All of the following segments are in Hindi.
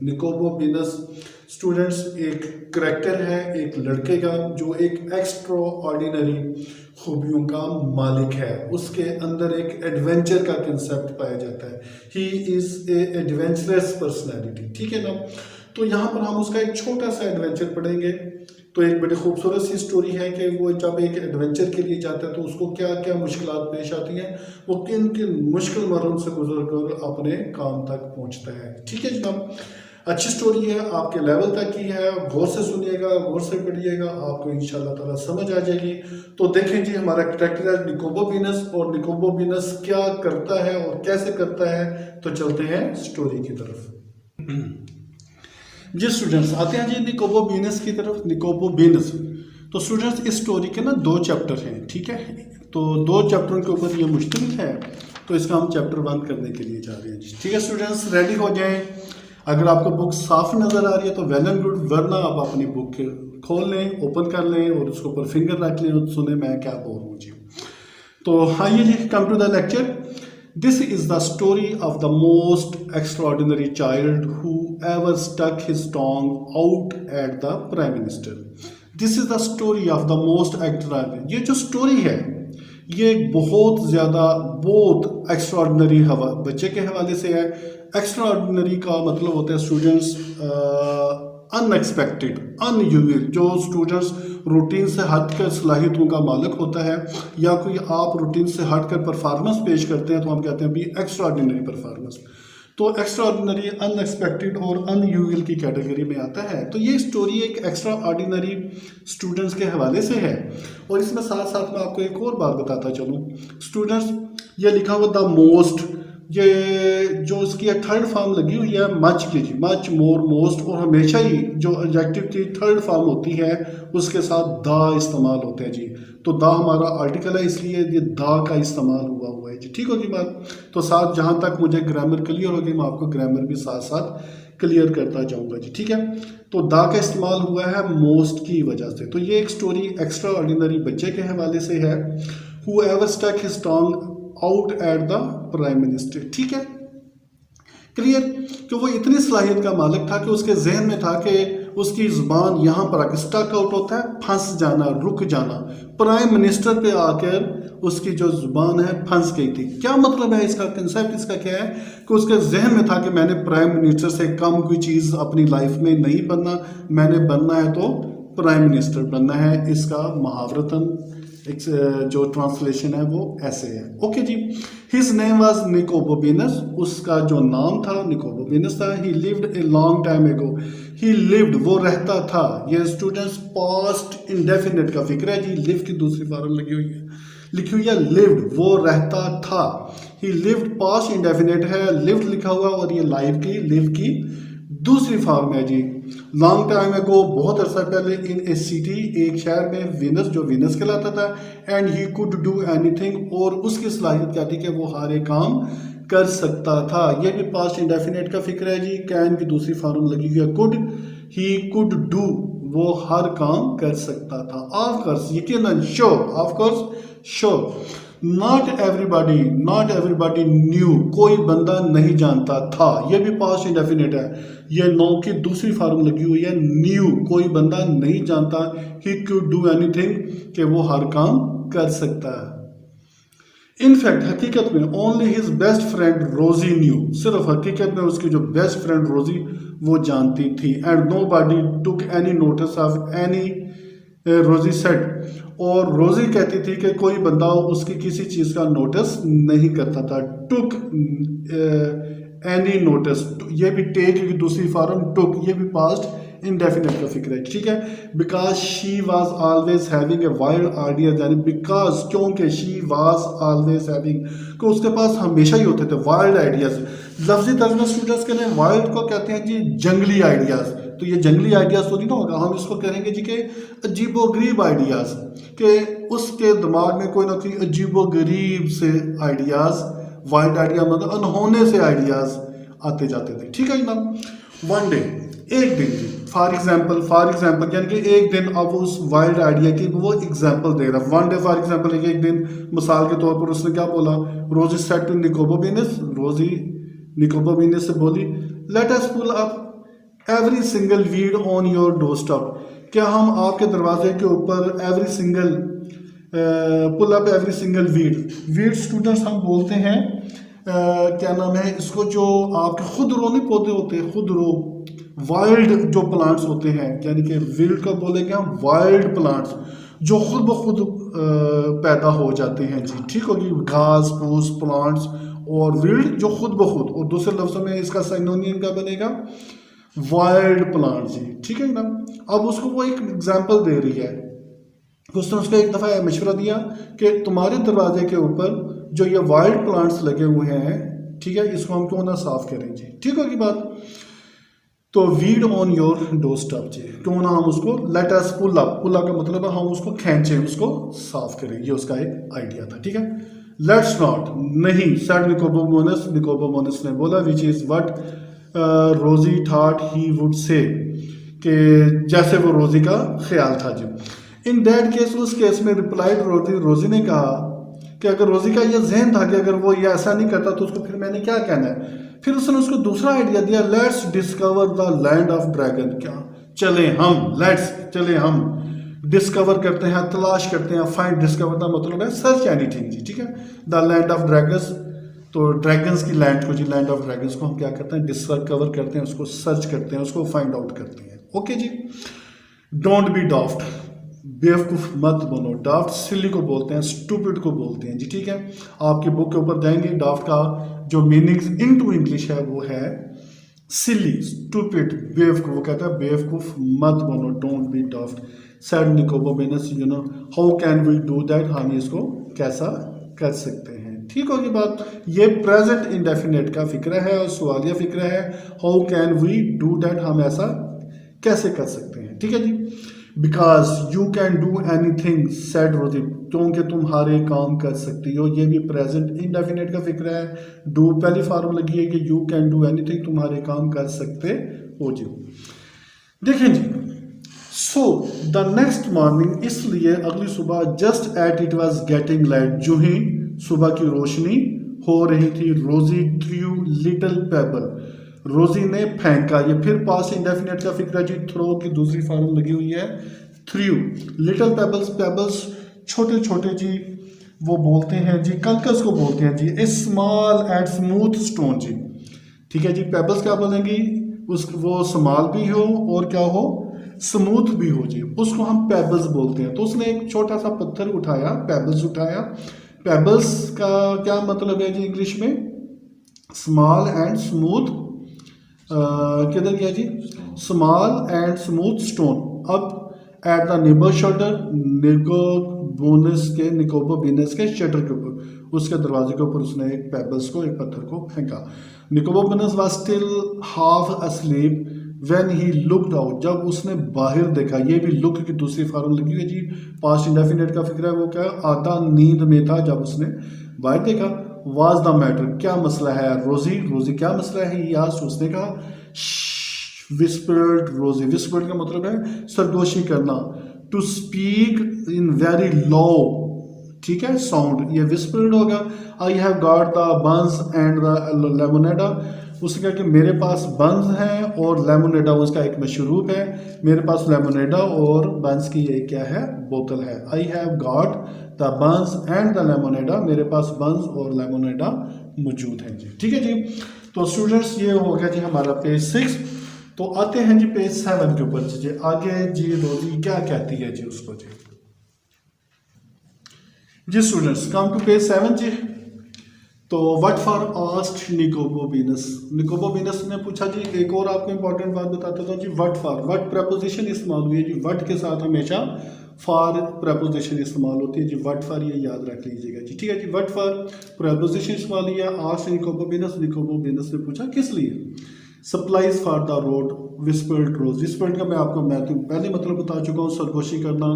निकोबो बीनस स्टूडेंट्स एक करैक्टर है एक लड़के का जो एक एक्स्ट्रा ऑर्डिनरी खूबियों का मालिक है। उसके अंदर एक एडवेंचर का कंसेप्ट पाया जाता है। He is a adventurous personality, ठीक है ना। तो यहाँ पर हम उसका एक छोटा सा एडवेंचर पढ़ेंगे। तो एक बड़ी खूबसूरत सी स्टोरी है कि वो जब एक एडवेंचर के लिए जाता है तो उसको क्या क्या मुश्किलात पेश आती हैं, वो किन किन मुश्किल मरों से गुजर कर अपने काम तक पहुँचता है। ठीक है जनाब, अच्छी स्टोरी है, आपके लेवल तक की है, गौर से सुनिएगा, गौर से पढ़िएगा, आपको इंशाल्लाह ताला समझ आ जाएगी। तो देखें जी, हमारा कैरेक्टर है निकोबो बीनस, और निकोबो बीनस क्या करता है और कैसे करता है। तो चलते हैं स्टोरी की तरफ। जी स्टूडेंट्स, आते हैं जी निकोबो बीनस की तरफ। निकोबो बीनस, तो स्टूडेंट्स इस स्टोरी के ना 2 चैप्टर हैं, ठीक है। तो 2 चैप्टरों के ऊपर ये मुश्तमिल है, तो इसका हम चैप्टर 1 करने के लिए जा रहे हैं जी। ठीक है स्टूडेंट्स, रेडी हो जाएं। अगर आपको बुक साफ नज़र आ रही है तो वेल एंड गुड, वरना आप अपनी बुक खोल लें, ओपन कर लें और उसके ऊपर फिंगर रख लें और सुने मैं क्या बोल रहा हूँ जी। तो आइए जी, come to the lecture. This is the story of the most extraordinary child who ever stuck his tongue out at the Prime Minister. This is the story of the most extraordinary. ये जो स्टोरी है ये बहुत ज़्यादा बहुत एक्स्ट्राऑर्डिनरी बच्चे के हवाले से है। एक्स्ट्राऑर्डिनरी का मतलब होता है स्टूडेंट्स अनएक्सपेक्टेड, अनयूजुअल। जो स्टूडेंट्स रूटीन से हटकर सलाहियतों का मालिक होता है या कोई आप रूटीन से हटकर परफॉर्मेंस पेश करते हैं तो हम कहते हैं भी एक्स्ट्राऑर्डिनरी परफॉर्मेंस। तो एक्स्ट्राऑर्डिनरी, अनएक्सपेक्टेड और अनयूजुअल की कैटेगरी में आता है। तो ये स्टोरी एक एक्स्ट्राऑर्डिनरी स्टूडेंट्स के हवाले से है। और इसमें साथ साथ मैं आपको एक और बात बताता चलूँ स्टूडेंट्स, ये लिखा हुआ द मोस्ट, ये जो इसकी 3rd फॉर्म लगी हुई है मच की, मच, मोर, मोस्ट, और हमेशा ही जो एडजेक्टिव की 3rd फॉर्म होती है उसके साथ दा इस्तेमाल होते हैं जी। तो दा हमारा आर्टिकल है, इसलिए ये दा का इस्तेमाल हुआ है जी। ठीक होगी बात। तो साथ जहाँ तक मुझे ग्रामर क्लियर होगी मैं आपको ग्रामर भी साथ साथ क्लियर करता जाऊँगा जी। ठीक है, तो दा का इस्तेमाल हुआ है मोस्ट की वजह से। तो ये एक स्टोरी एक्स्ट्रा ऑर्डिनरी बच्चे के हवाले से है। Who ever stuck his tongue out at the prime minister. ठीक है, क्लियर। कि वो इतनी सलाहियत का मालिक था कि उसके जहन में था कि उसकी जुबान यहाँ पर आकर स्टक आउट होता है, फंस जाना, रुक जाना। प्राइम मिनिस्टर पे आकर उसकी जो जुबान है फंस गई थी। क्या मतलब है इसका, कंसेप्ट इसका क्या है कि उसके जहन में था कि मैंने प्राइम मिनिस्टर से कम कोई चीज़ अपनी लाइफ में नहीं बनना, मैंने बनना है तो प्राइम मिनिस्टर बनना है। इसका मुहावरतन जो ट्रांसलेशन है वो ऐसे है। ओके जी, हिज नेम वाज निकोबो बीनस, उसका जो नाम था निकोबो बीनस था। He lived a long time ago, he lived वो रहता था। ये स्टूडेंट्स पास्ट इंडेफिनिट का फिक्र है जी। लिव की दूसरी फॉर्म लिखी हुई है लिव्ड, वो रहता था। ही लिव्ड पास्ट इंडेफिनिट है, लिव्ड लिखा हुआ और ये लिव की दूसरी फॉर्म है जी। लॉन्ग टाइम एगो, बहुत अर्सा पहले, इन ए सिटी, एक शहर में, वीनस, जो वीनस कहलाता था। And he could do anything, और उसकी सलाहियत क्या थी कि वो हर एक काम कर सकता था। ये भी पास्ट इंडेफिनिट का फिक्र है जी। कैन की दूसरी फॉर्म लगी हुई है कुड, ही कुड डू, वो हर काम कर सकता था। ऑफ कोर्स, यकीनन, sure, of course, sure. Not everybody new, कोई बंदा नहीं जानता था। ये भी पास्ट इंडेफिनिट है। ये नो की दूसरी फॉर्म लगी हुई है न्यू, कोई बंदा नहीं जानता। ही कुड डू एनीथिंग, कि वो हर काम कर सकता है। इनफैक्ट, हकीकत में, ओनली हिज बेस्ट फ्रेंड रोजी न्यू, सिर्फ हकीकत में उसकी जो बेस्ट फ्रेंड रोजी वो जानती थी। And nobody took any notice of any, Rosie said, और रोजी कहती थी कि कोई बंदा उसकी किसी चीज़ का नोटिस नहीं करता था। टुक एनी नोटिस, ये भी टेक की दूसरी फॉर्म टुक, ये भी पास्ट इंडेफिनिट का फिक्र है। ठीक है, because she was always having a wild idea, यानी बिकॉज, क्योंकि शी वाज ऑलवेज हैविंग, कि उसके पास हमेशा ही होते थे वाइल्ड आइडियाज। लफ्जी तर्जुमा स्टूडेंट्स के लिए वाइल्ड को कहते हैं जी जंगली आइडियाज। तो ये जंगली आइडियाज तो नहीं ना होगा, हम इसको कहेंगे जी के अजीबोगरीब आइडियाज, के उसके दिमाग में कोई ना कोई अजीबोगरीब से आइडियाज, वाइल्ड आइडिया मतलब अनहोने से आइडियाज आते जाते थे। ठीक है जनाब। वन डे, एक दिन, फॉर एग्जाम्पल यानी कि एक दिन, अब उस वाइल्ड आइडिया की वो एग्जाम्पल दे रहा है। वन डे फॉर एग्जाम्पल, एक दिन मिसाल के तौर पर उसने क्या बोला, रोजी सेड टू निकोबो बीनस, रोजी निकोबो बीनस से बोली, let us pull up every single weed on your door stop, क्या हम आपके दरवाजे के ऊपर every single pull up every single weed students हम बोलते हैं क्या नाम है इसको, जो आपके खुद रो नहीं पौधे होते हैं, खुद रो वाइल्ड जो प्लांट्स होते हैं, यानी कि विल्ड का बोलेंगे हम वाइल्ड प्लांट्स जो खुद ब खुद पैदा हो जाते हैं जी, ठीक होगी, घास फूस प्लांट्स और विल्ड जो खुद ब खुद, और दूसरे लफ्जों में इसका सिनोनिम क्या बनेगा, वाइल्ड प्लांट जी, ठीक है ना। अब उसको वो एक एग्जांपल दे रही है, उसने उसको एक दफ़ा मशवरा दिया कि तुम्हारे दरवाजे के ऊपर जो ये वाइल्ड प्लांट्स लगे हुए हैं, ठीक है, इसको हम क्यों ना साफ करें जी, ठीक होगी बात। तो weed on your door stop जी, क्यों ना हम उसको लेट अस पुल अप का मतलब है हम उसको खींचे, उसको साफ करें, ये उसका एक आइडिया था, ठीक है। लेट्स नॉट, नहीं, सेड निकोबोमोनस ने बोला, विच इज व्हाट रोजी थॉट ही वुड से, कि जैसे वो रोजी का ख्याल था जी। इन दैट केस, उस केस में रिप्लाइड रोजी ने कहा कि अगर रोजी का ये जहन था कि अगर वो ये ऐसा नहीं करता तो उसको फिर मैंने क्या कहना है। फिर उसने उसको दूसरा आइडिया दिया, let's discover the land of dragon, क्या चले हम डिस्कवर करते हैं, तलाश करते हैं, फाइंड, डिस्कवर का मतलब है सर्च एनीथिंग जी, ठीक है। द लैंड ऑफ ड्रैगन्स, तो ड्रैगन्स की लैंड को जी, लैंड ऑफ ड्रैगन्स को हम क्या करते हैं, डिस्कवर करते हैं, उसको सर्च करते हैं, उसको फाइंड आउट करते हैं, ओके जी। डोंट बी डॉफ्ट, बेवकूफ़ मत बनो, डाफ्ट सिली को बोलते हैं, स्टूपिड को बोलते हैं जी, ठीक है। आपकी बुक के ऊपर जाएंगे, डाफ्ट का जो मीनिंग इनटू इंग्लिश है वो है सिली, स्टूपिड, बेवकूफ़, वो कहता है बेवकूफ़ मत बनो, don't be daft. Said Nicobobinus, you know, how can we do that, हम इसको कैसा कर सकते हैं, ठीक होगी बात। ये प्रेजेंट इंडेफिनेट का फिक्र है और सवालिया फिक्र है, how can we do that, हम ऐसा कैसे कर सकते हैं, ठीक है जी। Because you can do anything said Rosie, क्योंकि तुम हर एक काम कर सकती हो, ये भी प्रेजेंट इंडेफिनेट का फिक्र है। डू पहली फॉर्म लगी है कि you can do any thing, तुम हर एक काम कर सकते हो जी। देखें जी, सो द नेक्स्ट मॉर्निंग, इसलिए अगली सुबह, just at it was getting light, जो ही सुबह की रोशनी हो रही थी, रोजी थ्रू लिटिल पेबल, रोजी ने फेंका, ये फिर पास्ट इंडेफिनेट का फिक्र जी, थ्रो की दूसरी फॉर्म लगी हुई है थ्रू, लिटिल पेबल्स, पेबल्स छोटे छोटे जी, वो बोलते हैं जी, कंकर्स को बोलते हैं जी, ए स्मॉल एंड स्मूथ स्टोन जी, ठीक है जी। पेबल्स क्या बोलेंगी, उस वो स्मॉल भी हो और क्या हो, स्मूथ भी हो जी, उसको हम पेबल्स बोलते हैं। तो उसने एक छोटा सा पत्थर उठाया, पेबल्स उठाया, पेबल्स का क्या मतलब है जी इंग्लिश में, स्मॉल एंड स्मूथ, किधर गया जी, स्मॉल एंड स्मूथ स्टोन। अब एट द नेबर शटर, निकोबोमिनस के शटर के ऊपर, उसके दरवाजे के ऊपर उसने एक पेबल्स को, एक पत्थर को फेंका। Nicobobinus was still half asleep when he looked out, जब उसने बाहर देखा, ये भी लुक की दूसरी फॉर्म लगी हुई है जी, पास्ट इंडेफिनेट का फिक्र है, वो क्या, आधा नींद में था जब उसने बाहर देखा। वाज द मैटर, क्या मसला है रोजी क्या मसला है, या उसने कहा, विस्पर्ड रोजी, विस्पर्ड का मतलब है सरगोशी करना, to speak in very low, ठीक है, साउंड, ये विस्पर्ड होगा। I have got the buns and the lemonade, उसने कहा कि मेरे पास बंस हैं और लेमोनेडा उसका एक मशरूब है, मेरे पास लेमोनेडा और बंस की एक क्या है, बोतल है। I have got the buns and the lemonade, मेरे पास बंस और लेमोनेडा मौजूद है जी, ठीक है जी। तो स्टूडेंट्स, ये हो गया जी हमारा पेज 6। तो आते हैं जी पेज 7 के ऊपर जी, आगे जी रोजी क्या कहती है जी उसको जी स्टूडेंट्स, कम टू पेज 7 जी। तो व्हाट फॉर आस्क्ड निकोबोमिनस, निकोबोमिनस ने पूछा जी, एक और आपको इंपॉर्टेंट बात बताता था जी, व्हाट फॉर, व्हाट प्रपोजिशन इस्तेमाल हुई है जी, व्हाट के साथ हमेशा फॉर प्रपोजिशन इस्तेमाल होती है जी, व्हाट फॉर ये याद रख लीजिएगा जी, ठीक है जी। व्हाट फॉर प्रपोजिशन इस्तेमाल हुई है, आस्क्ड निकोबोमिनस, निकोबोमिनस ने पूछा किस लिए। Supplies for the road, whispered Rose, whispered का मैं तो पहले मतलब बता चुका हूँ, सरगोशी करना,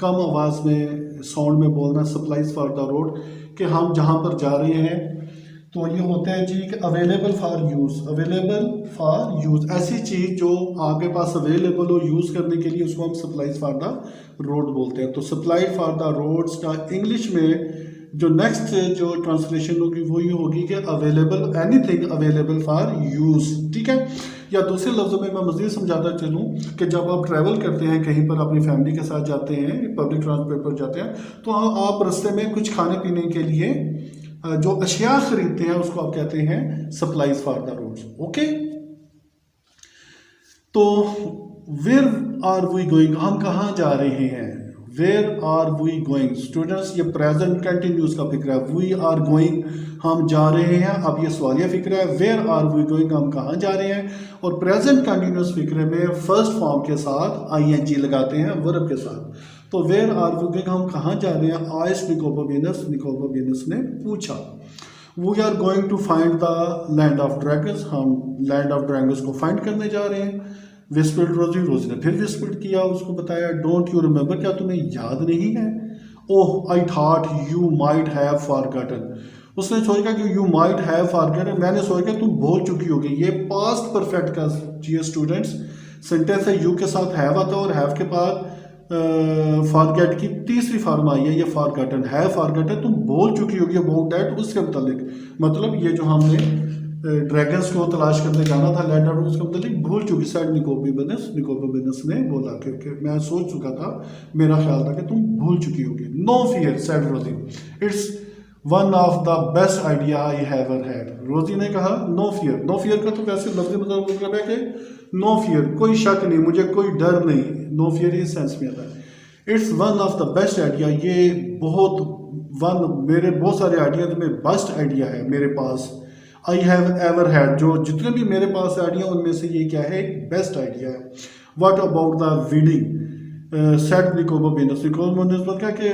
कम आवाज़ में, साउंड में बोलना, सप्लाइज फॉर द रोड, कि हम जहाँ पर जा रहे हैं तो ये होता है जी कि available for use, available for use, ऐसी चीज़ जो आपके पास अवेलेबल हो यूज़ करने के लिए, उसको हम सप्लाइज फॉर द रोड बोलते हैं। तो सप्लाई फॉर द रोड्स का इंग्लिश में जो नेक्स्ट जो ट्रांसलेशन होगी वो ये होगी कि available, anything available for use, ठीक है। या दूसरे लफ्ज़ों में मैं मज़ीद समझाता चलूँ कि जब आप ट्रैवल करते हैं कहीं पर, अपनी फैमिली के साथ जाते हैं, पब्लिक ट्रांसपोर्ट पर जाते हैं, तो आप रास्ते में कुछ खाने पीने के लिए जो अशिया खरीदते हैं उसको आप कहते हैं supplies for the roads, okay. तो वेयर आर वी गोइंग, हम कहाँ जा रहे हैं, where are we going students, ये प्रेजेंट कंटिन्यूस का फिक्र है, वी आर गोइंग हम जा रहे हैं। अब ये सवालिया फिक्र है, वेयर आर वी गोइंग हम कहाँ जा रहे हैं, और प्रेजेंट कंटिन्यूस फिक्र में फर्स्ट फॉर्म के साथ आईएनजी लगाते हैं वर्ब के साथ। तो वेयर आर वी गोइंग हम कहाँ जा रहे हैं, आइस निकोबोबियनस ने पूछा। We are going to find the land of dragons, हम लैंड ऑफ ड्रैगन्स को फाइंड करने जा रहे हैं। विस्पर्ड रोजी ने फिर विस्पर्ड किया, उसको बताया डोंट यू रिमेंबर, क्या तुम्हें याद नहीं है। Oh I thought you might have forgotten, उसने सोचा कि यू माइट हैव फॉरगॉटन, मैंने सोचा तुम भूल चुकी होगी। ये पास्ट परफेक्ट का चाहिए स्टूडेंट्स, सेंटेंस है, यू के साथ हैव आता है और हैव के बाद फॉरगेट की तीसरी फॉर्म आई है, ये फॉरगॉटन है, फॉरगॉटन तुम भूल चुकी होगी अबाउट दैट, उसके मुतालिक, मतलब ये जो हमने ड्रैगन्स को तलाश करने जाना था लैंड ऑफ, उसके मुतालिक भूल चुकी। साइड निकोबोबियनस ने बोला कि मैं सोच चुका था, मेरा ख्याल था कि तुम भूल चुकी होगी। नो फियर सेड रोजी, it's one of the best idea I have ever had, रोजी ने कहा नो फियर। नो फियर का तो वैसे लफ्ज़ी मतलब है कि नो फियर, कोई शक नहीं, मुझे कोई डर नहीं, नो फियर इस सेंस में आता है। It's one of the best idea, ये बहुत मेरे बहुत सारे आइडिया में बेस्ट आइडिया है मेरे पास। आई हैव एवर हैड, जो जितने भी मेरे पास आइडिया उनमें से ये क्या है, एक बेस्ट आइडिया है। What about the weeding said Nicobobinus, Nicobobinus क्या कि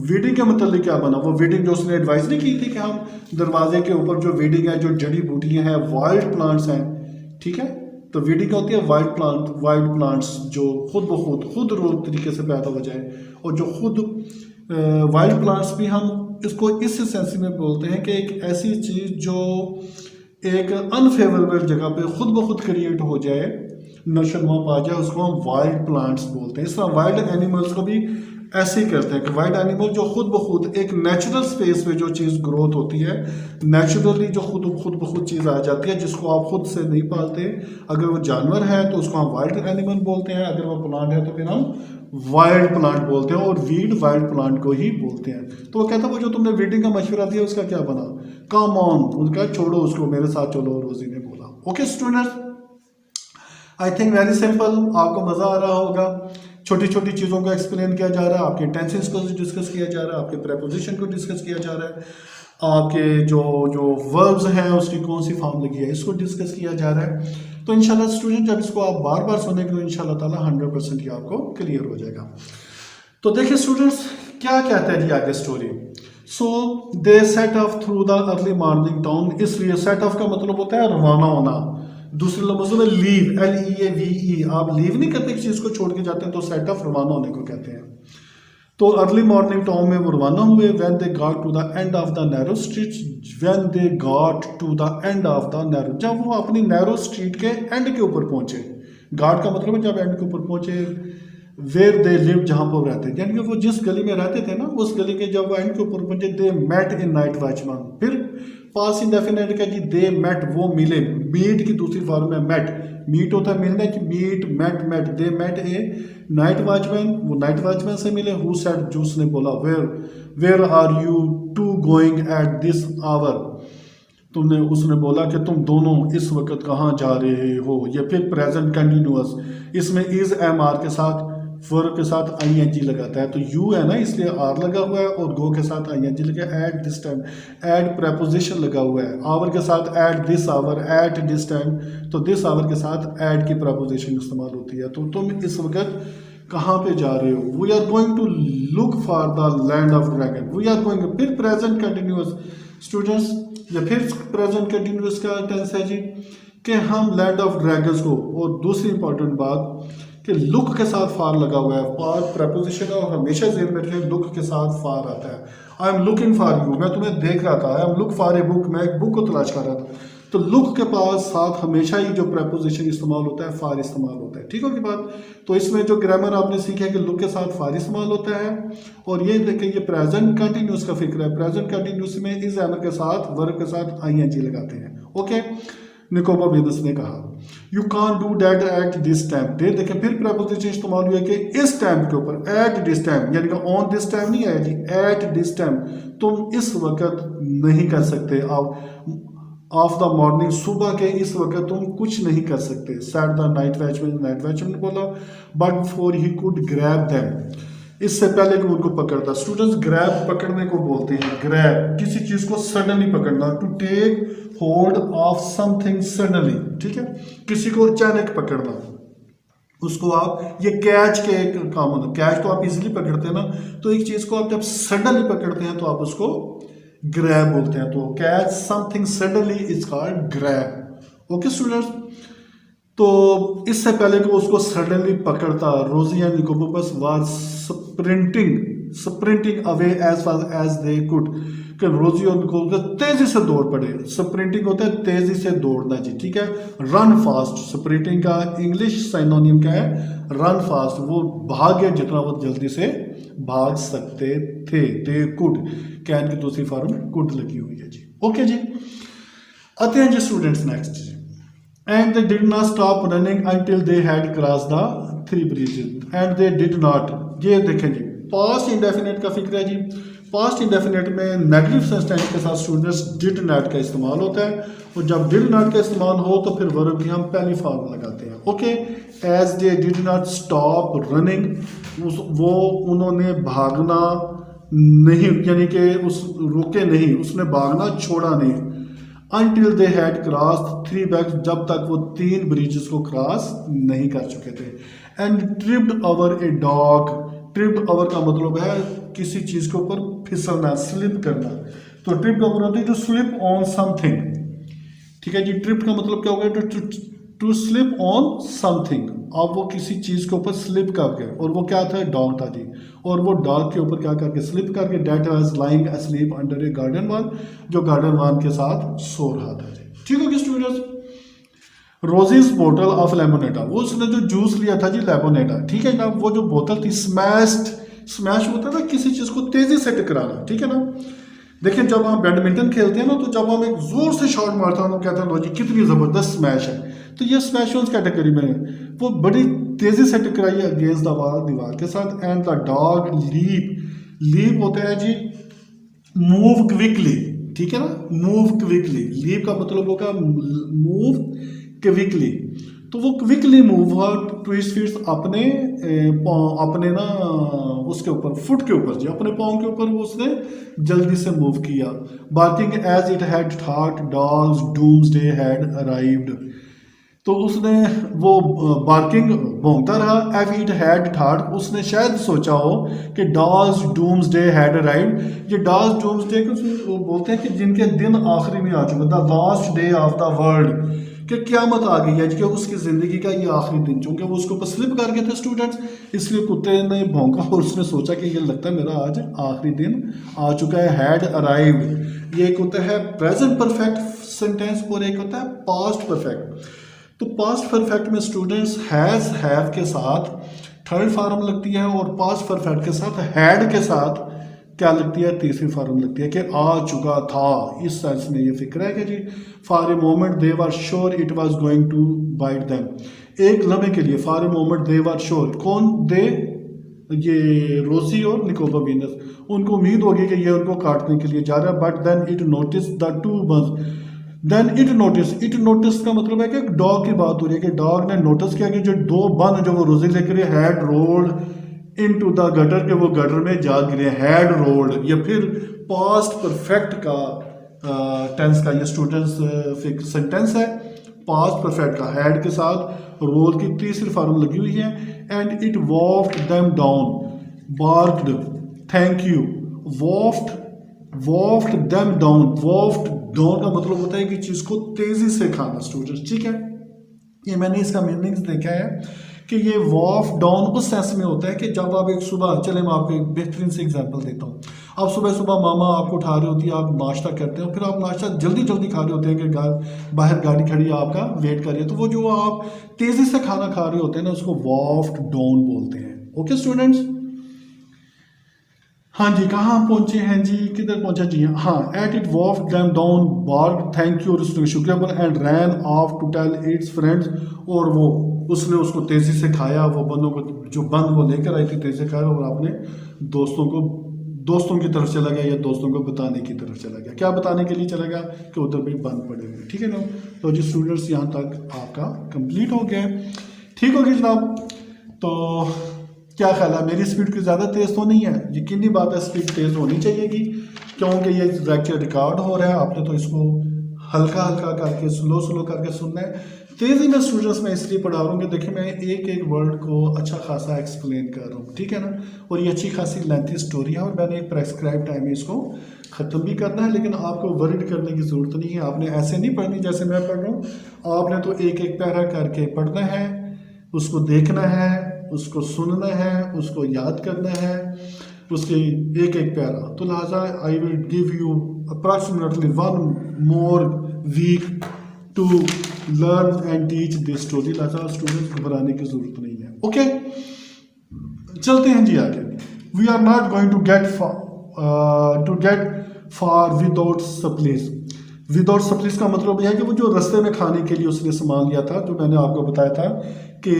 वीडिंग के मतलब क्या बना, वो वीडिंग जो उसने एडवाइस नहीं की थी कि हम दरवाजे के ऊपर जो वीडिंग है, जो जड़ी बूटियाँ हैं, वाइल्ड प्लांट्स हैं, ठीक है, तो वीडिंग होती है वाइल्ड प्लांट्स जो खुद तरीके से पैदा हो जाए, और जो खुद वाइल्ड प्लांट्स भी हम इसको इस सेंस में बोलते हैं कि एक ऐसी चीज़ जो एक अनफेवरेबल जगह पे खुद ब खुद क्रिएट हो जाए, नशोनुमा पा जाए, उसको हम वाइल्ड प्लांट्स बोलते हैं। इस तरह वाइल्ड एनिमल्स को भी ऐसे ही करते हैं कि वाइल्ड एनिमल जो खुद ब खुद एक नेचुरल स्पेस में जो चीज़ ग्रोथ होती है, नेचुरली जो खुद ब खुद चीज़ आ जाती है, जिसको आप खुद से नहीं पालते, अगर वो जानवर है तो उसको हम वाइल्ड एनिमल बोलते हैं, अगर वो प्लांट है तो फिर हम वाइल्ड प्लांट बोलते हैं, और वीड वाइल्ड प्लांट को ही बोलते हैं। तो वो कहता है वो जो तुमने वीडिंग का मशवरा दिया उसका क्या बना, कम ऑन, उनका छोड़ो उसको, मेरे साथ चलो, रोजी ने बोला। Okay students, I think very simple, आपको मज़ा आ रहा होगा। छोटी छोटी चीज़ों को एक्सप्लेन किया जा रहा है, आपके टेंसेस को डिस्कस किया जा रहा है, आपके प्रेपोजिशन को डिस्कस किया जा रहा है, आपके जो वर्ब्स हैं उसकी कौन सी फॉर्म लगी है इसको डिस्कस किया जा रहा है। तो इंशाल्लाह स्टूडेंट जब इसको आप बार बार सुनेंगे तो इंशाल्लाह ताला 100% ये आपको क्लियर हो जाएगा। तो देखिए स्टूडेंट्स क्या कहते हैं जी आगे story. So they set of through the early morning town, इसलिए सेट ऑफ का मतलब होता है रवाना होना, दूसरे लफ्ज़ों में लीव, LEAVE, आप लीव नहीं करते किसी चीज़ को छोड़ के जाते हैं, तो सेट ऑफ रवाना होने को कहते हैं। तो अर्ली मॉर्निंग टाउन में वो रवाना हुए। When they got to the end of the narrow street, when they got to the end of the narrow, जब वो अपनी नैरो स्ट्रीट के एंड के ऊपर पहुंचे, गार्ड का मतलब है जब एंड के ऊपर पहुंचे, वेयर दे लिव, जहाँ पर रहते थे, यानी कि वो जिस गली में रहते थे ना, उस गली के जब वो एंड के ऊपर पहुंचे, they met in night watchman, फिर पास इंडेफिनिट का जी दे मेट, वो मिले, मीट की दूसरी फॉर्म है मेट, मीट होता है मिलने की, meet met, they met a night watchman, वो नाइट वॉचमैन से मिले। हु सेड, जो उसने बोला, where are you two going at this hour, उसने बोला कि तुम दोनों इस वक्त कहाँ जा रहे हो। ये फिर प्रेजेंट कंटिन्यूअस, इसमें इज एम आर के साथ वर्ब के साथ ING लगाता है, तो यू है ना इसलिए आर लगा हुआ है, और गो के साथ ING लगा, at this time at preposition लगा हुआ है, आवर के साथ at this hour, at this time, तो दिस आवर के साथ एट की प्रेपोजिशन इस्तेमाल होती है। तो तुम इस वक्त कहाँ पे जा रहे हो। We are going to look for the land of dragon, we are going, फिर प्रेजेंट कंटिन्यूअस स्टूडेंट्स, या फिर प्रेजेंट कंटिन्यूअस का टेंस है जी कि हम लैंड ऑफ ड्रैगन्स को, और दूसरी इंपॉर्टेंट बात कि लुक के साथ फार लगा हुआ है, फार प्रेपोजिशन है, और हमेशा जेल में रखें लुक के साथ फार आता है। I am looking for you, मैं तुम्हें देख रहा था, I am look for a book, मैं एक बुक को तलाश कर रहा था। तो लुक के पास साथ हमेशा ही जो प्रेपोजिशन इस्तेमाल होता है फार इस्तेमाल होता है। ठीक होगी बात। तो इसमें जो ग्रामर आपने सीखा है कि लुक के साथ फार इस्तेमाल होता है। और ये देखें ये प्रेजेंट कंटिन्यूस का फिक्र है। प्रेजेंट कंटिन्यूस में इस एमर के साथ वर्ब के साथ आईएनजी लगाते हैं। ओके, निकोबा बिजनेस ने कहा you can do that at this time. देखें फिर प्रपोजिशन इस्तेमाल हुआ कि इस टाइम के ऊपर, एट दिस टाइम, यानी कि ऑन दिस टाइम नहीं आया जी, एट दिस टाइम तुम इस वक्त नहीं कर सकते। ऑफ द मॉर्निंग, सुबह के इस वक्त तुम कुछ नहीं कर सकते। Set the night watchman, night watchman ने बोला but before he could grab them, इससे पहले कि उनको पकड़ता। स्टूडेंट्स ग्रैब पकड़ने को बोलते हैं। ग्रैब किसी चीज को सडनली पकड़ना, to take hold of something suddenly. ठीक है, किसी को अचानक पकड़ना, उसको आप ये कैच के काम होता है। कैच तो आप इजीली पकड़ते हैं ना, तो एक चीज को आप जब सडनली पकड़ते हैं तो आप उसको ग्रैब बोलते हैं। तो catch something suddenly is called grab. Okay students, तो इससे पहले कि उसको सडनली पकड़ता, Rosie and Nicobobinus was sprinting away as fast as they could, कि रोजी और निकोबस तेजी से दौड़ पड़े। स्प्रिंटिंग होता है तेजी से दौड़ना जी। ठीक है, रन फास्ट, स्प्रिंटिंग का इंग्लिश साइनोनिम क्या है, रन फास्ट। वो भाग गया जितना वो जल्दी से भाग सकते थे। दे कुड, कैन की दूसरी फॉर्म कुड लगी हुई है जी। ओके जी, आते हैं जी students next. And they did not stop running until they had crossed the 3 bridges. And they did not. ये देखें जी, पास्ट इंडेफिनेट का फिक्र है जी। पास्ट इंडेफिनेट में नेगेटिव सेंस टेंस के साथ स्टूडेंट्स डिड नॉट का इस्तेमाल होता है। और जब डिड नॉट का इस्तेमाल हो तो फिर वर्ब की हम पहली फॉर्म लगाते हैं। Okay, as they did not stop running, वो उन्होंने भागना नहीं, यानी कि उस रुके नहीं, उसने भागना छोड़ा नहीं। Until they had crossed 3 bags, जब तक वो 3 ब्रिजेस को क्रॉस नहीं कर चुके थे। And tripped over a dog, tripped over का मतलब है किसी चीज के ऊपर फिसलना, स्लिप करना। तो ट्रिप्ड ओवर होती है टू स्लिप ऑन समथिंग। ठीक है जी, ट्रिप्ड का मतलब क्या होगा, टू स्लिप ऑन समथिंग। अब वो किसी चीज के ऊपर स्लिप करके, और वो क्या था, डॉग था जी। और वो डॉग के ऊपर क्या करके, स्लिप करके, that was lying asleep under a garden wall, जो गार्डन वॉल के साथ सो रहा था जी। ठीक होगी स्टूडेंट्स। रोजीज बोतल ऑफ लेमोनेटा, वो उसने जो जूस लिया था जी लेमोनेटा, ठीक है ना, वो जो बोतल थी स्मैश होता था किसी चीज को तेजी से टकराना। ठीक है ना, देखिए जब हम बैडमिंटन खेलते हैं ना, तो जब हम एक जोर से शॉट मारते हैं तो कहते हैं लो जी कितनी जबरदस्त स्मैश है। तो ये स्मैश उस कैटेगरी में है, वो बड़ी तेजी से टकराई अगेंस्ट द वॉल, दीवार के साथ। एंड द डॉग लीप होता है जी मूव क्विकली। ठीक है ना, मूव क्विकली, लीप का मतलब होगा मूव क्विकली। तो वो क्विकली मूव हुआ टू हिज फीट, अपने ना उसके ऊपर, फुट के ऊपर जी, अपने पाँव के ऊपर वो उसने जल्दी से मूव किया। Barking as it had thought dogs doomsday had arrived, तो उसने वो बार्किंग भौंकता रहा। एफ इट हैड थॉट, उसने शायद सोचा हो कि डॉग्स डूम्सडे हैड अराइव्ड। ये डॉग्स डूम्सडे को बोलते हैं कि जिनके दिन आखिरी में आ चुका, the last day of the world, कि क़यामत आ गई है, कि उसकी ज़िंदगी का ये आखिरी दिन। चूँकि वो उसके ऊपर स्लिप कर गए थे स्टूडेंट्स, इसलिए कुत्ते ने भौंका और उसने सोचा कि ये लगता है मेरा आज आखिरी दिन आ चुका है। हैड अराइव्ड, ये एक होता है प्रेजेंट परफेक्ट सेंटेंस और एक होता है पास्ट परफेक्ट। तो पास्ट परफेक्ट में स्टूडेंट्स हैज़ हैव के साथ थर्ड फॉर्म लगती है, और पास्ट परफेक्ट के साथ हैड के साथ क्या लगती है, तीसरी फॉर्म लगती है कि आ चुका था। इस सेंस में ये फिक्र है कि जी for a moment they were sure it was going to bite them, एक लम्हे के लिए, for a moment they were sure, कौन दे, ये रोजी और निकोबा बिजनेस, उनको उम्मीद होगी कि ये उनको काटने के लिए जा रहा है। But then it notice the two birds, then it notice का मतलब है कि डॉग की बात हो रही है कि डॉग ने नोटिस किया कि जो 2 बन जो वो रोजी लेकर had rolled into the gutter, के वो गटर में जा गिरे। हैड रोल्ड, या फिर पास्ट परफेक्ट का टेंस का ये स्टूडेंट्स सेंटेंस है। पास्ट परफेक्ट का हैड के साथ रोल की तीसरी फॉर्म लगी हुई है। And it woofed them down, barked, thank you, woofed them down. Woofed down का मतलब होता है कि चीज को तेजी से खाना स्टूडेंट्स। ठीक है, ये मैंने इसका मीनिंग देखा है कि ये वॉफ डाउन उस सेंस में होता है कि जब आप एक सुबह, चले मैं आपको एक बेहतरीन से एग्जांपल देता हूँ। आप सुबह सुबह मामा आपको उठा रहे होती है, आप नाश्ता करते हो, फिर आप नाश्ता जल्दी जल्दी खा रहे होते हैं कि बाहर गाड़ी खड़ी है आपका वेट कर रही है, तो वो जो आप तेज़ी से खाना खा रहे होते हैं ना, उसको वॉफ्ड डाउन बोलते हैं। ओके स्टूडेंट्स, हाँ जी, कहाँ हम पहुंचे हैं जी, किधर पहुंचा जी, हाँ, ate it woof them down barked thank you, शुक्रिया बोला, and ran off to tell its friends, और वो उसने उसको तेजी से खाया, वो बंदों को जो बंद वो लेकर आई थी तेजी से खाया, और अपने दोस्तों की तरफ चला गया, या दोस्तों को बताने की तरफ चला गया। क्या बताने के लिए चला गया कि उधर भी बंद पड़े हुए, ठीक है ना। तो जी स्टूडेंट्स, यहाँ तक आपका कंप्लीट हो गया, ठीक होगी जनाब। तो क्या ख्याल है, मेरी स्पीड की ज़्यादा तेज़ तो नहीं है? यकीनी बात है स्पीड तेज़ होनी चाहिए क्योंकि ये लेक्चर रिकॉर्ड हो रहा है, आपने तो इसको हल्का हल्का करके स्लो करके सुनना है। तेज़ी में स्टूडेंट्स मैं इसलिए पढ़ा रहा हूँ कि देखिए मैं एक एक वर्ड को अच्छा खासा एक्सप्लेन कर रहा हूँ, ठीक है ना। और ये अच्छी खासी लेंथी स्टोरी है, और मैंने एक प्रेस्क्राइब टाइम में इसको ख़त्म भी करना है, लेकिन आपको वरीड करने की ज़रूरत नहीं है। आपने ऐसे नहीं पढ़नी जैसे मैं पढ़ रहा हूँ, आपने तो एक एक पैरा करके पढ़ना है, उसको देखना है, उसको सुनना है, उसको याद करना है, उसके एक एक पैरा। तो लिहाजा I will give you approximately 1 more week to learn and teach this story. लिहाजा स्टूडेंट्स घबराने की जरूरत नहीं है। ओके, चलते हैं जी आगे। We are not going to get far without supplies. Without supplies का मतलब यह है कि वो जो रास्ते में खाने के लिए उसने सामान लिया था, जो मैंने आपको बताया था कि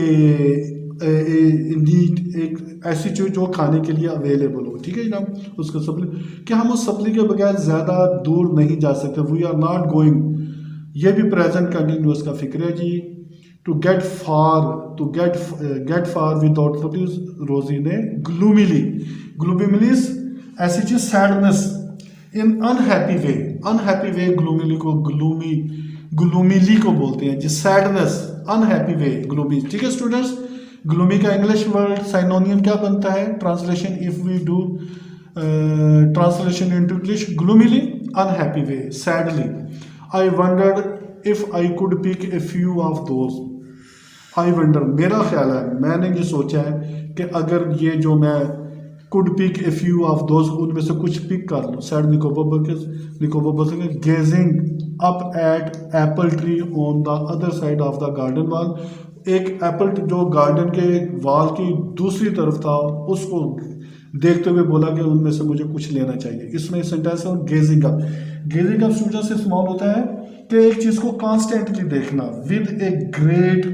नीड एक ऐसी चीज़ जो खाने के लिए अवेलेबल हो, ठीक है जनाब, उसका सप्ली, कि हम उस सप्ली के बगैर ज़्यादा दूर नहीं जा सकते। वी आर नॉट गोइंग, ये भी प्रेजेंट कंटिन्यूस का फिक्र है जी। टू गेट फार विदाउट सप्लीज, रोजी ने ग्लूमीली ऐसी चीज़, सैडनेस इन अनहैप्पी वे, ग्लूमीली को ग्लूमीली को बोलते हैं जी, सैडनेस अनहैप्पी वे, ग्लूमी, ठीक है स्टूडेंट्स। ग्लूमी का इंग्लिश वर्ड साइनोनियम क्या बनता है? Translation, if we do translation into English, glumly unhappy way, sadly. I wondered if I could pick a few of those. I wonder, मेरा ख्याल है, मैंने ये सोचा है कि अगर ये जो मैं could pick a few of those, उनमें से कुछ पिक कर लूँ। Said Nicobobinus gazing up at apple tree on the other side of the garden wall, एक एप्पल जो गार्डन के वॉल की दूसरी तरफ था, उसको देखते हुए बोला कि उनमें से मुझे कुछ लेना चाहिए। इसमें सेंटेंस है gazing up. Gazing up student से इस्तेमाल होता है कि एक चीज को कॉन्स्टेंटली देखना विद ए ग्रेट,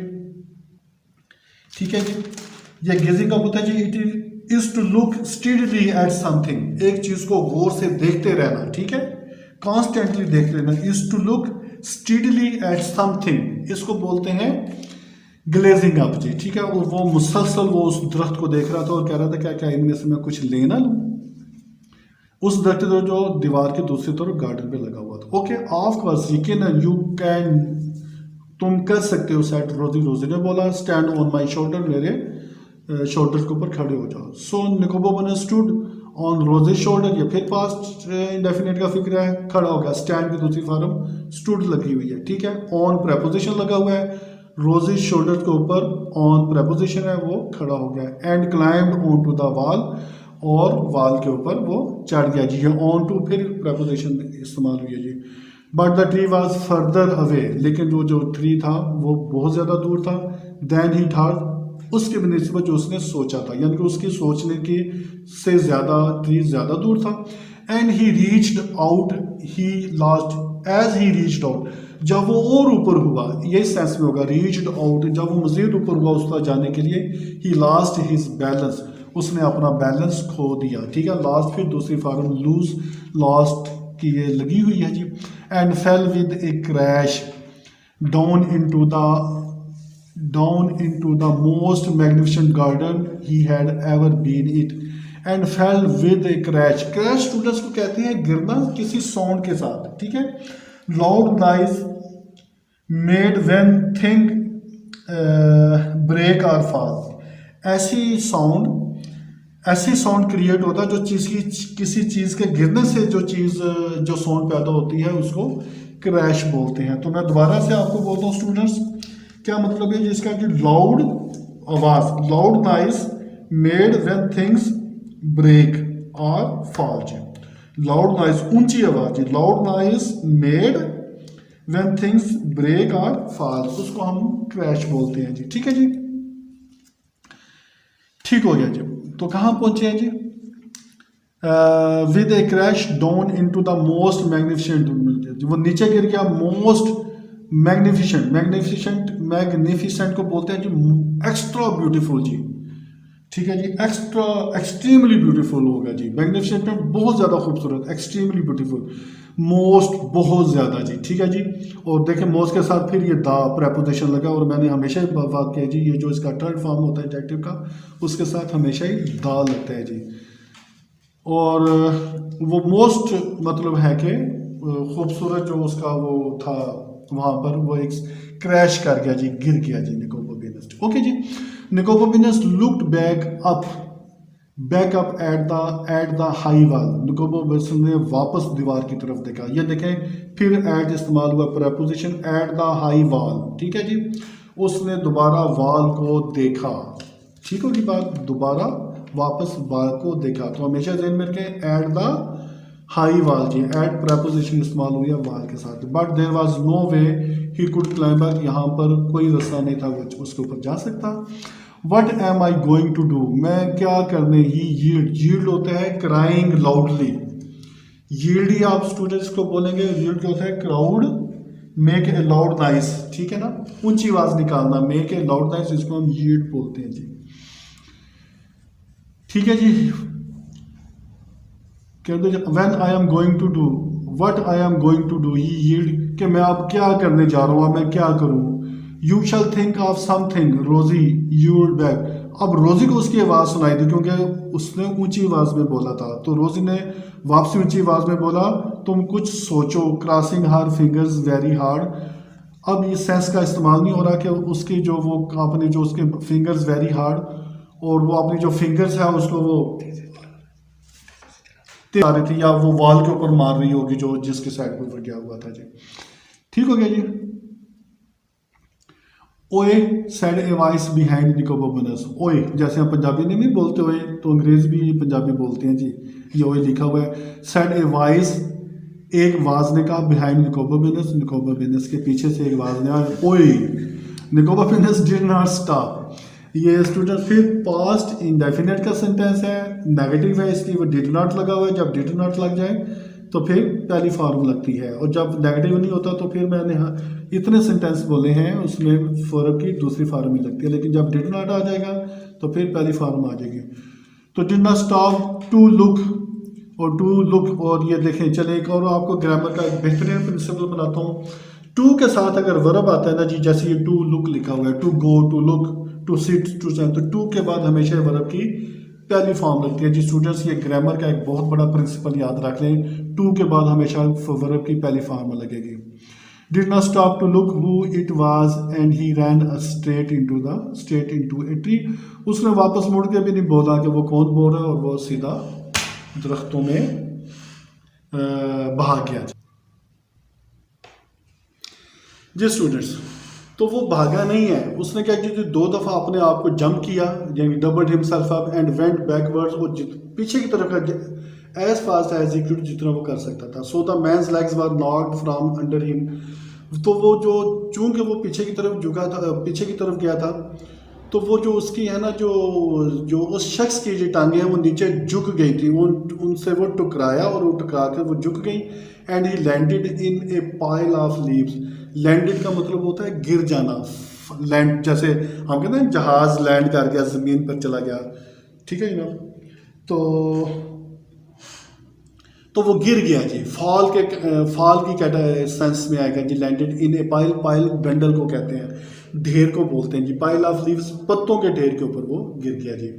ठीक है जी। ये गेजिंग अप होता है जी, it is to look steadily at something, एक चीज को गौर से देखते रहना, ठीक है, कॉन्स्टेंटली देखते रहना, is to look steadily at something, इसको बोलते हैं ग्लेजिंग अप जी, ठीक है। और वो मुसलसल वो उस दरख्त को देख रहा था और कह रहा था क्या क्या इनमें से मैं कुछ ले ना लूं, उस दरख्त जो दीवार की दूसरी तरफ गार्डन पे लगा हुआ था। ओके, ऑफ कोर्स यकीन यू कैन, तुम कर सकते हो, सेट रोजी ने बोला, स्टैंड ऑन माई शोल्डर, मेरे शोल्डर के ऊपर खड़े हो जाओ। सो निकोबार स्टूड ऑन रोजी शोल्डर, ये फिर पास्ट इंडेफिनिट का फिक्र है, खड़ा हो गया। स्टैंड की दूसरी फॉर्म स्टूड लगी हुई है, ठीक है। ऑन प्रेपोजिशन लगा हुआ है, रोजी शोल्डर के ऊपर ऑन प्रेपोजिशन है, वो खड़ा हो गया। And climbed on to the wall, और वॉल के ऊपर वो चढ़ गया जी। ऑन टू फिर प्रेपोजिशन इस्तेमाल हुई है जी। But the tree was further away, लेकिन वो जो ट्री था वो बहुत ज़्यादा दूर था। देन ही थॉट, उसके बनिस्बत जो उसने सोचा था, यानी कि उसकी सोचने की से ज़्यादा ट्री ज़्यादा दूर था। And he reached out, he last as he reached out, जब वो और ऊपर हुआ, ये सेंस में होगा रीच्ड आउट, जब वो मजीद ऊपर हुआ उस पर जाने के लिए, ही लास्ट हिज बैलेंस, उसने अपना बैलेंस खो दिया, ठीक है। लास्ट फिर दूसरी फॉर्म लूज, लास्ट की ये लगी हुई है जी। And fell with a crash down into the most magnificent garden he had ever been it. And fell with a crash, crash students को कहते हैं गिरना किसी साउंड के साथ, ठीक है। Loud noise made when thing break और फॉल, ऐसी साउंड क्रिएट होता है जो किसी चीज़ के गिरने से जो साउंड पैदा होती है उसको क्रैश बोलते हैं। तो मैं दोबारा से आपको बोलता हूँ स्टूडेंट्स, क्या मतलब है जिसका कि लाउड आवाज, loud noise made when things break और फॉल जी। लाउड नॉइज ऊंची आवाज जी, loud noise made when things break और फॉल, उसको हम क्रैश बोलते हैं जी। ठीक है जी, ठीक हो गया जी। तो कहाँ पहुंचे हैं जी? With a crash down into the most magnificent, वो नीचे गिर गया मोस्ट मैग्निफिसेंट, मैग्निफिसेंट को बोलते हैं जी एक्स्ट्रा ब्यूटीफुल जी। ठीक है जी, एक्स्ट्रा एक्सट्रीमली ब्यूटीफुल होगा जी। मैग्निफिसेंट में बहुत ज़्यादा खूबसूरत, एक्सट्रीमली ब्यूटीफुल, मोस्ट बहुत ज़्यादा जी। ठीक है जी, और देखें मोस्ट के साथ फिर ये द प्रेपोजिशन लगा, और मैंने हमेशा ही बात की जी, ये जो इसका थर्ड फॉर्म होता है एडजेक्टिव का, उसके साथ हमेशा ही द लगता है जी। और वो मोस्ट मतलब है कि खूबसूरत जो उसका वो था वहाँ पर, वो एक क्रैश कर गया जी, गिर गया जी निकोबो वेनस। ओके जी, Nicobobinus looked back up at the high wall, Nicobobinus ने वापस दीवार की तरफ देखा। ये देखें फिर एट इस्तेमाल हुआ preposition, eight the high wall. ठीक है जी, उसने दोबारा वॉल को देखा। ठीक होगी बात, दोबारा वापस वॉल को देखा। तो हमेशा ध्यान में रखें एट द हाई वॉल जी, एट प्रेपोजिशन इस्तेमाल हुई है वॉल के साथ। But there was no way he could climb up, यहाँ पर कोई रास्ता नहीं था वो उसके ऊपर जा सकता। What am I going to do, मैं क्या करने ही, यील्ड होता है क्राइंग लाउडली, यील्ड ही आप स्टूडेंट्स को बोलेंगे, यील्ड क्या होता है crowd make a loud noise. ठीक है ना, ऊंची आवाज निकालना, मेक ए लाउड नॉइस, इसको हम यील्ड बोलते हैं जी। ठीक है जी, when I am going to do, what I am going to do, he yelled कि मैं अब क्या करने जा रहा हूँ, मैं क्या करूँ। You shall think of something रोजी यील्ड बैक, अब रोजी को उसकी आवाज़ सुनाई दी क्योंकि उसने ऊंची आवाज़ में बोला था, तो रोजी ने वापसी ऊंची आवाज़ में बोला तुम कुछ सोचो, क्रॉसिंग हर फिंगर्स वेरी हार्ड। अब ये सेंस का इस्तेमाल नहीं हो रहा कि उसकी जो वो अपने जो उसके फिंगर्स वेरी हार्ड, और वो अपनी जो फिंगर्स है उसको वो आ रही थी, या वो वॉल के ऊपर मार रही होगी जो जिसके साइड पर ऊपर गया हुआ था जी। ठीक हो गया जी। Oi said a voice behind Nicobobinus, oi जैसे हम पंजाबी में नहीं बोलते ओए, तो अंग्रेज भी पंजाबी बोलते हैं जी। ये ओए लिखा हुआ है, सेड ए वॉइस एक आवाज ने कहा, बिहाइंड निकोबो वेनस, निकोबो वेनस के पीछे से एक आवाज ने आया, ओए निकोबो वेनस डिड नॉट स्टॉप। ये स्टूडेंट फिर पास्ट इंडेफिनिट का सेंटेंस है, नेगेटिव है इसलिए वो डिड नॉट लगा हुआ है। जब डिड नॉट लग जाए तो फिर पहली फॉर्म लगती है, और जब नेगेटिव नहीं होता तो फिर मैंने इतने सेंटेंस बोले हैं उसमें फॉर्म की दूसरी फॉर्म ही लगती है, लेकिन जब डिड नॉट आ जाएगा तो फिर पहली फॉर्म आ जाएगी। तो did not stop to look, और टू लुक, और ये देखें चले एक और आपको ग्रामर का एक बेहतरीन प्रिंसिपल बनाता हूँ। टू के साथ अगर वर्ब आता है ना जी, जैसे ये टू लुक लिखा हुआ है, to go, to look, to sit, to stand, तो टू के बाद हमेशा वर्ब की पहली फॉर्म लगती है जी। स्टूडेंट्स ये ग्रामर का एक बहुत बड़ा प्रिंसिपल याद रख लें, टू के बाद हमेशा वर्ब की पहली फॉर्म लगेगी। Did not stop to look who it was and he ran straight into a tree, उसने वापस मुड़ के भी नहीं बोला कि वो कौन बोल रहा है, और वो सीधा दरख्तों में भाग गया जी। स्टूडेंट्स तो वो भागा नहीं है, उसने क्या किया, दो दफ़ा अपने आप को जंप किया, यानी doubled himself up and went backwards, और पीछे की तरफ as fast as he could, जितना वो कर सकता था। So the man's legs were knocked from under him, तो वो जो चूंकि वो पीछे की तरफ झुका था, पीछे की तरफ गया था, तो वो जो उसकी है ना जो उस शख्स की जो टांगे हैं वो नीचे झुक गई थी, वो उनसे वो टकराया, और वो टकरा कर वो झुक गई। And he landed in a pile of leaves, landed का मतलब होता है गिर जाना, लैंड जैसे हम कहते हैं जहाज लैंड कर गया, ज़मीन पर चला गया। ठीक है ना, तो वो गिर गया जी। फॉल की सेंस में आएगा जी, landed in a pile, pile bundle को कहते हैं, ढेर को बोलते हैं जी, पाइल ऑफ लीव्स, पत्तों के ढेर के ऊपर वो गिर गया जी।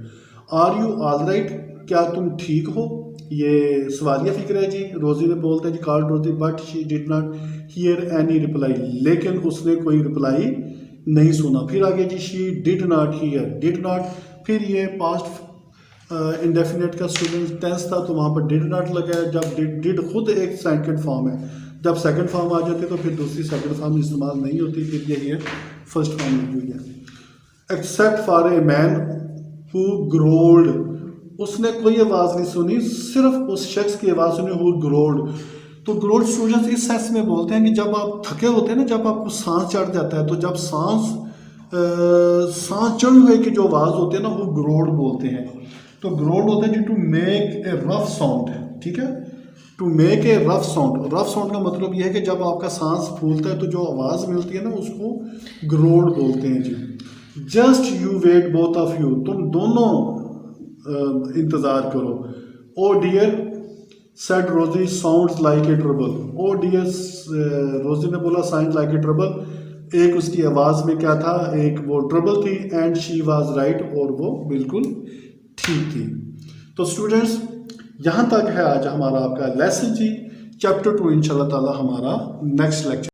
आर यू ऑल राइट, क्या तुम ठीक हो, ये सवालिया फिक्र है जी। रोजी ने बोलते हैं जी, called Rosie, but she did not hear any reply, लेकिन उसने कोई रिप्लाई नहीं सुना। फिर आगे जी, she did not hear, did not, फिर ये पास्ट इंडेफिनेट का स्टूडेंट टेंस था, तो वहाँ पर डिड नॉट लगा है। जब डिड खुद एक सेकंड फॉर्म है, जब सेकंड फॉर्म आ जाती है तो फिर दूसरी सेकंड फॉर्म इस्तेमाल नहीं होती, फिर यही है फर्स्ट फॉर्म लगी हुई है। Except for a man who growled, उसने कोई आवाज़ नहीं सुनी, सिर्फ उस शख्स की आवाज़ सुनी हु ग्रोल्ड। तो ग्रोल्ड स्टूडेंट्स इस सेंस में बोलते हैं कि जब आप थके होते हैं ना, जब आपको सांस चढ़ जाता है, तो जब सांस चढ़ हुए की जो आवाज़ होती है ना, वो ग्रोल्ड बोलते हैं। तो ग्रोल्ड होता है जी to make a rough sound, ठीक है, to make a rough sound. Rough sound का मतलब यह है कि जब आपका सांस फूलता है तो जो आवाज़ मिलती है ना, उसको ग्रोल्ड बोलते हैं जी। Just you wait both of you, तुम दोनों इंतज़ार करो। Oh dear said Rosie sounds like a trouble, oh dear Rosie ने बोला साउंड्स लाइक ए ट्रबल, एक उसकी आवाज़ में क्या था, एक वो ट्रबल थी, एंड शी वाज राइट, और वो बिल्कुल ठीक थी। तो स्टूडेंट्स यहाँ तक है आज हमारा आपका लेसन जी। चैप्टर 2 इंशाल्लाह ताला हमारा नेक्स्ट लेक्चर।